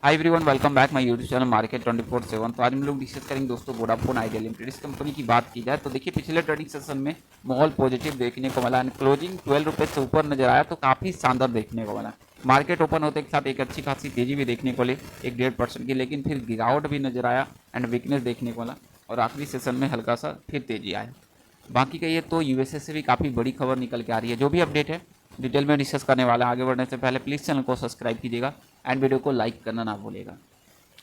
Hi everyone, welcome back my YouTube channel market 24/7। तो आज हम लोग डिस्कस करेंगे दोस्तों वोडाफोन आइडिया लिमिटेड। इस कंपनी की बात की जाए तो देखिए पिछले ट्रेडिंग सेशन में माहौल पॉजिटिव देखने को मिला। क्लोजिंग 12 रुपये से ऊपर नजर आया तो काफ़ी शानदार देखने को मिला। मार्केट ओपन होते के साथ एक अच्छी खासी तेजी भी देखने को ली, 1-1.5% की, लेकिन फिर गिरावट भी नजर आया एंड वीकनेस देखने को मिला और आखिरी सेशन में हल्का सा फिर तेजी आया। बाकी कहिए तो यूएसए से भी काफ़ी बड़ी खबर निकल के आ रही है। जो भी अपडेट है डिटेल में डिस्कस करने वाला है। आगे बढ़ने से पहले प्लीज़ चैनल को सब्सक्राइब कीजिएगा एंड वीडियो को लाइक करना ना भूलिएगा।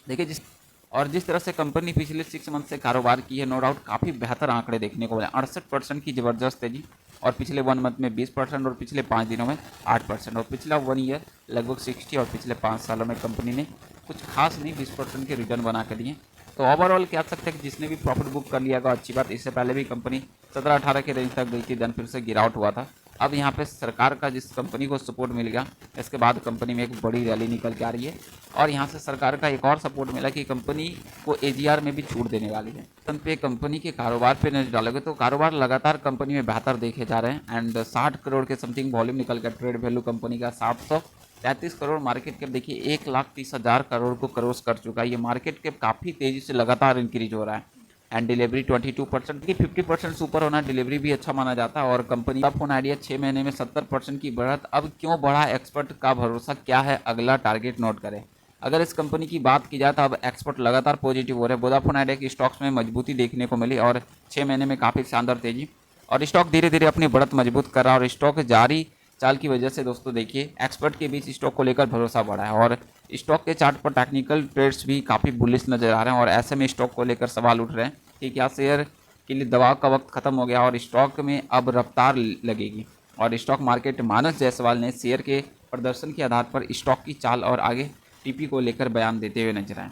देखिए जिस तरह से कंपनी पिछले 6 मंथ से कारोबार की है, नो डाउट काफ़ी बेहतर आंकड़े देखने को मिले। 68% की ज़बरदस्त तेजी, और पिछले 1 मंथ में 20%, और पिछले 5 दिनों में 8%, और पिछला 1 ईयर लगभग 60, और पिछले 5 सालों में कंपनी ने कुछ खास नहीं 20% के रिटर्न बना कर दिए। तो ओवरऑल कह सकते हैं कि जिसने भी प्रॉफिट बुक कर लिया होगा अच्छी बात। इससे पहले भी कंपनी 17-18 के रेंज तक गई थी, देन फिर से गिरावट हुआ था। अब यहाँ पे सरकार का जिस कंपनी को सपोर्ट मिल गया, इसके बाद कंपनी में एक बड़ी रैली निकल के आ रही है। और यहाँ से सरकार का एक और सपोर्ट मिला कि कंपनी को एजीआर में भी छूट देने वाली है। पे कंपनी के कारोबार पे नजर डालोगे तो कारोबार लगातार कंपनी में बेहतर देखे जा रहे हैं एंड 60 करोड़ के समथिंग वॉल्यूम निकल कर ट्रेड वैल्यू कंपनी का 733 करोड़, मार्केट कैप देखिए 1,30,000 करोड़ को क्रॉस कर चुका है। ये मार्केट कैप काफ़ी तेज़ी से लगातार इंक्रीज हो रहा है एंड डिलीवरी 22% की, 50% से ऊपर होना डिलीवरी भी अच्छा माना जाता है। और कंपनी का फोन आइडिया 6 महीने में 70% की बढ़त। अब क्यों बढ़ा, एक्सपर्ट का भरोसा क्या है, अगला टारगेट नोट करें। अगर इस कंपनी की बात की जाए तो अब एक्सपर्ट लगातार पॉजिटिव हो रहे हैं। वोडाफोन आइडिया की स्टॉक्स में मजबूती देखने को मिली और 6 महीने में काफ़ी शानदार तेजी, और स्टॉक धीरे धीरे अपनी बढ़त मजबूत कर रहा है। और स्टॉक जारी चाल की वजह से दोस्तों देखिए एक्सपर्ट के बीच स्टॉक को लेकर भरोसा बढ़ा है और स्टॉक के चार्ट पर टेक्निकल ट्रेड्स भी काफ़ी बुलिश नजर आ रहे हैं। और ऐसे में स्टॉक को लेकर सवाल उठ रहे हैं कि क्या शेयर के लिए दबाव का वक्त खत्म हो गया और स्टॉक में अब रफ्तार लगेगी। और स्टॉक मार्केट मानस जायसवाल ने शेयर के प्रदर्शन के आधार पर स्टॉक की चाल और आगे टीपी को लेकर बयान देते हुए नजर आए।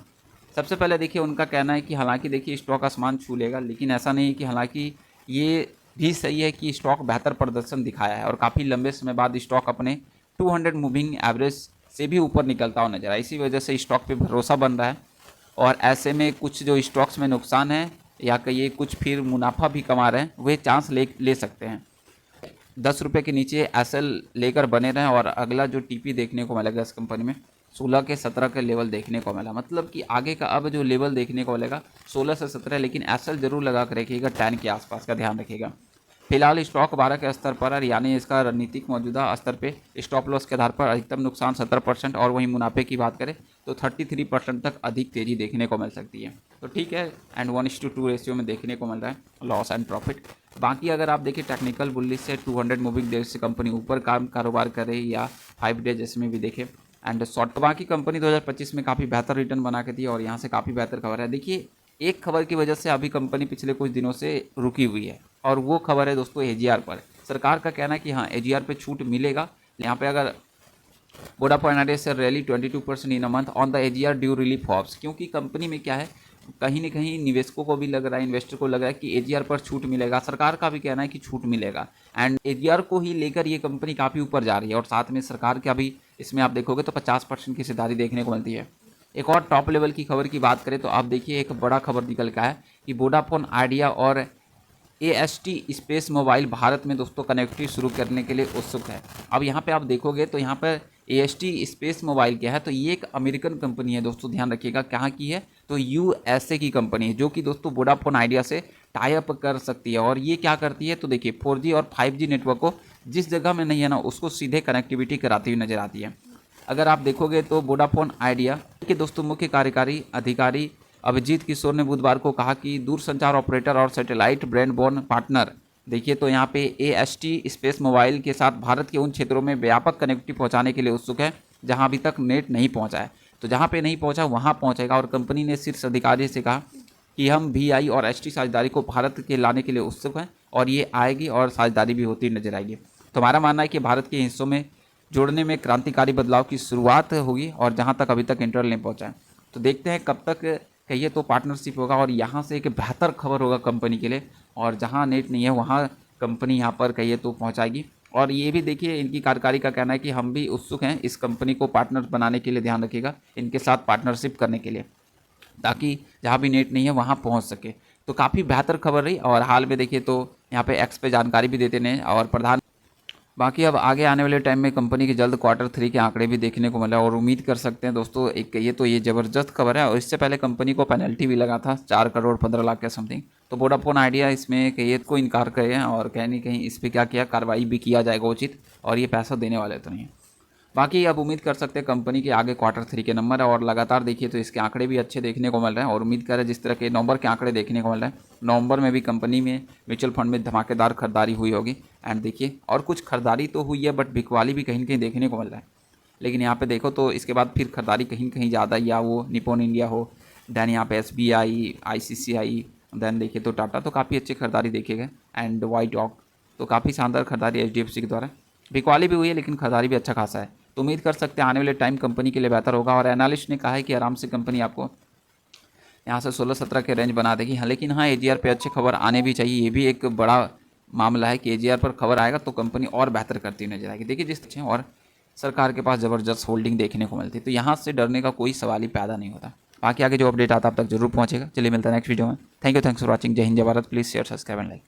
सबसे पहले देखिए उनका कहना है कि हालांकि देखिए स्टॉक आसमान छू लेगा, लेकिन ऐसा नहीं है कि, हालांकि ये भी सही है कि स्टॉक बेहतर प्रदर्शन दिखाया है और काफ़ी लंबे समय बाद स्टॉक अपने 200 मूविंग एवरेज से भी ऊपर निकलता हुआ नजर आया। इसी वजह से स्टॉक पे भरोसा बन रहा है। और ऐसे में कुछ जो स्टॉक्स में नुकसान है या कहिए कुछ फिर मुनाफा भी कमा रहे हैं, वे चांस ले सकते हैं। 10 रुपये के नीचे एसएल लेकर बने रहें और अगला जो टीपी देखने को मिलेगा इस कंपनी में 16 के 17 के लेवल देखने को मिला। मतलब कि आगे का अब जो लेवल देखने को मिलेगा 16 से 17, लेकिन एसएल जरूर लगा कर रखिएगा 10 के आसपास का ध्यान रखिएगा। फिलहाल स्टॉक 12 के स्तर पर है, यानी इसका रणनीतिक मौजूदा स्तर पे स्टॉप लॉस के आधार पर अधिकतम नुकसान 17%, और वहीं मुनाफे की बात करें तो 33% तक अधिक तेजी देखने को मिल सकती है। तो ठीक है, एंड 1:2 रेशियो में देखने को मिल रहा है लॉस एंड प्रॉफिट। बाकी अगर आप देखिए टेक्निकल बुलिश से 200 मूविंग डेज से कंपनी ऊपर कारोबार करे या 5 डेज इसमें भी देखें एंड शॉर्ट, बाकी कंपनी 2025 में काफ़ी बेहतर रिटर्न बना के दी और यहाँ से काफ़ी बेहतर खबर है। देखिए एक खबर की वजह से अभी कंपनी पिछले कुछ दिनों से रुकी हुई है और वो खबर है दोस्तों एजीआर पर। सरकार का कहना है कि हाँ एजीआर पे छूट मिलेगा। यहाँ पे अगर वोडाफोन आइडिया से rally 22% in a month on the AGR due relief hops, क्योंकि कंपनी में क्या है, कहीं ना कहीं निवेशकों को भी लग रहा है, इन्वेस्टर को लग रहा है कि एजीआर पर छूट मिलेगा। सरकार का भी कहना है कि छूट मिलेगा एंड एजीआर को ही लेकर ये कंपनी काफ़ी ऊपर जा रही है। और साथ में सरकार का भी इसमें आप देखोगे तो 50% की हिस्सेदारी देखने को मिलती है। एक और टॉप लेवल की खबर की बात करें तो आप देखिए एक बड़ा खबर निकल का है कि वोडाफोन आइडिया और एएसटी स्पेस मोबाइल भारत में दोस्तों कनेक्टिविटी शुरू करने के लिए उत्सुक है। अब यहाँ पे आप देखोगे तो यहाँ पर एएसटी स्पेस मोबाइल क्या है, तो ये एक अमेरिकन कंपनी है दोस्तों, ध्यान रखिएगा कहाँ की है, तो यूएसए की कंपनी है जो कि दोस्तों वोडाफोन आइडिया से टाई अप कर सकती है। और ये क्या करती है, तो देखिए 4G और 5G नेटवर्क को जिस जगह में नहीं है ना उसको सीधे कनेक्टिविटी कराती हुई नजर आती है। अगर आप देखोगे तो वोडाफोन आइडिया के दोस्तों मुख्य कार्यकारी अधिकारी अभिजीत किशोर ने बुधवार को कहा कि दूरसंचार ऑपरेटर और सैटेलाइट ब्रॉडबैंड पार्टनर, देखिए तो यहाँ पे एएसटी स्पेस मोबाइल के साथ भारत के उन क्षेत्रों में व्यापक कनेक्टिविटी पहुँचाने के लिए उत्सुक है जहाँ अभी तक नेट नहीं पहुँचा है। तो जहाँ पे नहीं पहुँचा वहाँ पहुँचेगा। और कंपनी ने शीर्ष अधिकारी से कहा कि हम VI और ST साझेदारी को भारत के लाने के लिए उत्सुक हैं और ये आएगी और साझेदारी भी होती नजर आएगी। तो हमारा मानना है कि भारत के हिस्सों में जोड़ने में क्रांतिकारी बदलाव की शुरुआत होगी और जहाँ तक अभी तक इंटरनेट नहीं पहुँचा है। तो देखते हैं कब तक कहिए तो पार्टनरशिप होगा और यहाँ से एक बेहतर खबर होगा कंपनी के लिए। और जहाँ नेट नहीं है वहाँ कंपनी यहाँ पर कहिए तो पहुँचाएगी। और ये भी देखिए इनकी कार्यकारी का कहना है कि हम भी उत्सुक हैं इस कंपनी को पार्टनर बनाने के लिए, ध्यान रखिएगा इनके साथ पार्टनरशिप करने के लिए, ताकि जहाँ भी नेट नहीं है वहाँ पहुँच सके। तो काफ़ी बेहतर खबर रही। और हाल में देखिए तो यहाँ पे एक्स पे जानकारी भी देते हैं और बाकी अब आगे आने वाले टाइम में कंपनी के जल्द Q3 के आंकड़े भी देखने को मिला और उम्मीद कर सकते हैं दोस्तों, एक ये ज़बरदस्त खबर है। और इससे पहले कंपनी को पेनल्टी भी लगा था 4 करोड़ 15 लाख के समथिंग। तो वोडाफोन आइडिया इसमें कैयत को इनकार करे हैं और कहीं न कहीं इस पर क्या किया, कार्रवाई भी किया जाएगा उचित, और ये पैसा देने वाले तो नहीं है। बाकी अब उम्मीद कर सकते हैं कंपनी के आगे Q3 के नंबर है, और लगातार देखिए तो इसके आंकड़े भी अच्छे देखने को मिल रहे हैं। और उम्मीद करें जिस तरह के नवंबर के आंकड़े देखने को मिल रहे हैं, नवंबर में भी कंपनी में म्यूचुअल फंड में धमाकेदार खरीदारी हुई होगी। एंड देखिए, और कुछ खरीदारी तो हुई है बट बिकवाली भी कहीं न कहीं देखने को मिल रहा है। लेकिन यहाँ पे देखो तो इसके बाद फिर खरीदारी कहीं न कहीं ज़्यादा, या वो निपॉन इंडिया हो, देन यहाँ पे SBI, ICICI, देन देखिए तो टाटा, तो काफ़ी अच्छी खरीदारी देखी गए। एंड वाइट ऑक, तो काफ़ी शानदार खरीदारी HDFC के द्वारा, बिकवाली भी हुई है लेकिन खरीदारी भी अच्छा खासा है। तो उम्मीद कर सकते हैं आने वाले टाइम कंपनी के लिए बेहतर होगा। और एनालिस्ट ने कहा है कि आराम से कंपनी आपको यहाँ से 16-17 के रेंज बना देगी। हाँ, लेकिन हाँ, AGR पे अच्छी खबर आने भी चाहिए। ये भी एक बड़ा मामला है कि AGR पर खबर आएगा तो कंपनी और बेहतर करती नजर आएगी। देखिए जिस अच्छे, और सरकार के पास ज़बरदस्त होल्डिंग देखने को मिलती है, तो यहाँ से डरने का कोई सवाल ही पैदा नहीं होता। बाकी आगे जो अपडेट आता है आप तक जरूर पहुँचेगा। चलिए मिलता है नेक्स्ट वीडियो में। Thanks for watching. जय हिंद, जय Bharat. Please share, subscribe and like.